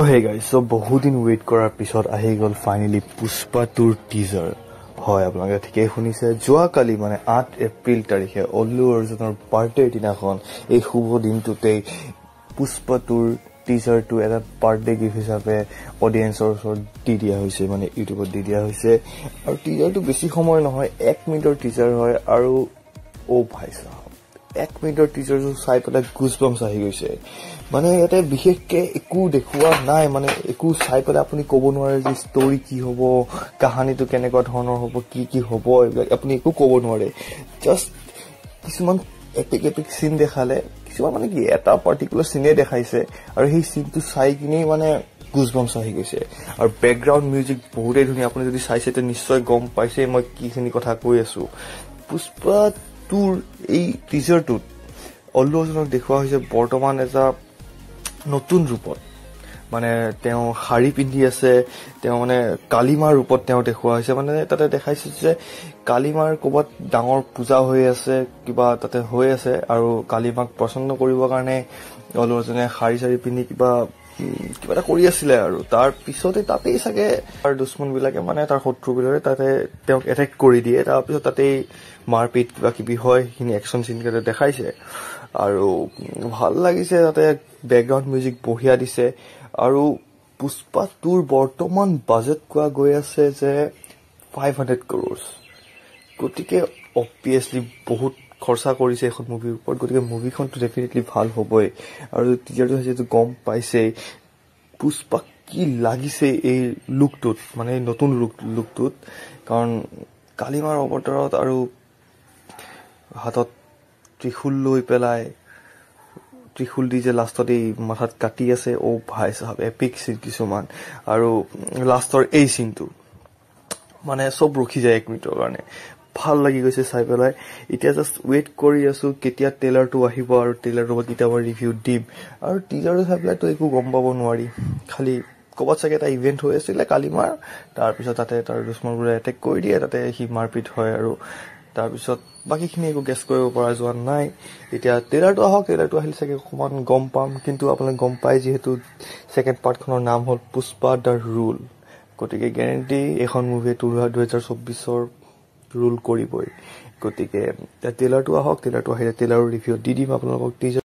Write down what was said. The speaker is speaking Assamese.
Hey guys, so বহুদিন ওয়েট কৰাৰ পিছত আহি গল ফাইনালি পুষ্পা 2 টিজাৰ হয় আপোনালোকে ঠিকই শুনিছে যোৱাকালি মানে 8 এপ্ৰিল তাৰিখে অল্লু অৰ্জুনৰ বাৰ্থডে দিনাখন এই শুভ দিনটোতে পুষ্পা 2 টিজাৰটো এটা বাৰ্থডে গিফ্ট হিচাপে অডিয়েন্সৰ ওচৰত দি দিয়া হৈছে মানে ইউটিউবত দি দিয়া হৈছে আৰু টিজাৰটো বেছি সময় নহয় 1 মিনিটৰ টিজাৰ হয় আৰু ও ভাই সাহেব 1 মিনিটৰ টিজাৰটো চাই পেলাই গুজবাম্পছ আহি গৈছে মানে এটা বিশেষকে একো দেখুৱা নাই মানে একো চাই পেলাই আপুনি ক'ব নোৱাৰে যে ষ্টৰী কি হ'ব কাহিনীটো কেনেকুৱা ধৰণৰ হ'ব কি হ'ব আপুনি একো ক'ব নোৱাৰে জাস্ট কিছুমান এপিক সিন দেখালে কিছুমান মানে কি এটা পাৰ্টিকুলাৰ সিনে দেখাইছে আৰু সেই সিনটো চাই কিনে মানে গুজবাম্পছ আহি গৈছে আৰু বেকগ্ৰাউণ্ড মিউজিক বহুতেই ধুনীয়া আপুনি যদি চাইছে তে নিশ্চয় গম পাইছে মই কিখিনি কথা কৈ আছো পুষ্পা 2ৰ এই টিজাৰটোত অল্লু অৰ্জুনক দেখুৱা হৈছে বৰ্তমান এটা নতুন ৰূপত মানে তেওঁ শাৰী পিন্ধি আছে তেওঁ মানে কালিমাৰ ৰূপত তেওঁ দেখুৱা হৈছে মানে তাতে দেখাইছে যে কালিমাৰ ক'বাত ডাঙৰ পূজা হৈ আছে কিবা তাতে হৈ আছে আৰু কালিমাক পছন্দ কৰিবৰ কাৰণে অল্লু অৰ্জুনে শাৰী পিন্ধি কিবা এটা কৰি আছিল আৰু তাৰ পিছতে তাতেই সাকে আৰু দুশ্মন বিলাকে মানে তাৰ শত্ৰু বিলাকে তাতে তেওঁক এটেক কৰি দিয়ে তাৰ পিছত তাতেই মাৰপিট কিবা কিবি হয় হিনি একচন সিন কেটা দেখাইছে আৰু ভাল লাগিছে তাতে বেকগ্ৰাউণ্ড মিউজিক বঢ়িয়া দিছে আৰু পুষ্পা 2ৰ বৰ্তমান বাজেট কোৱা গৈ আছে যে 500 crores গতিকে অবভিয়াসলি বহুত খৰচা কৰিছে এখন মুভিৰ ওপৰত গতিকে মুভিখনটো ডেফিনেটলি ভাল হ'বই আৰু টিজাৰটো যেটো গম পাইছে পুষ্পা কি লাগিছে এই লুকটোত মানে নতুন লুকটোত কাৰণ কালিমাৰ অৱতাৰত আৰু হাতত ত্ৰিশূল লৈ পেলাই ত্ৰিশূল দি যে লাষ্টত এই মাথাত কাটি আছে ও ভাই সাহেব এপিক সিন কিছুমান আৰু লাষ্টৰ এই সিনটো মানে সব ৰখি যায় 1 মিনিটৰ কাৰণে ভাল লাগি গৈছে চাই পেলাই এতিয়া জাস্ট ওয়েট কৰি আছো কেতিয়া ট্ৰেইলাৰটো আহিব আৰু ট্ৰেইলাৰটো কেতিয়া মই ৰিভিউ দিম আৰু টিজাৰটো চাই পেলাই তো একো গম পাব নোৱাৰি খালি ক'বাত চাগে এটা ইভেন্ট হৈ আছিল কালিমাৰ তাৰ পিছত তাতে তাৰ দুশ্মনবোৰে এটেক কৰি দিয়ে তাতে হি মাৰপিট হয় আৰু তাৰ পিছত বাকিখিনি একো গেছ কৰিব পৰা যোৱা নাই এতিয়া ট্ৰেইলাৰটো আহক ট্ৰেইলাৰটো আহিল চাগে অকমান গম পাম কিন্তু আপোনালোকে গম পাই যিহেতু সেকেন্ড পাৰ্টখনৰ নাম হ'ল পুষ্পা দ্য ৰুল গতিকে গ্যাৰান্টি এখন মুভি 2024ৰ ৰুল কৰিবই গতিকে ট্ৰেইলাৰটো আহক ট্ৰেইলাৰটো আহিলে ট্ৰেইলাৰৰ ৰিভিউ দি দিম আপোনালোকক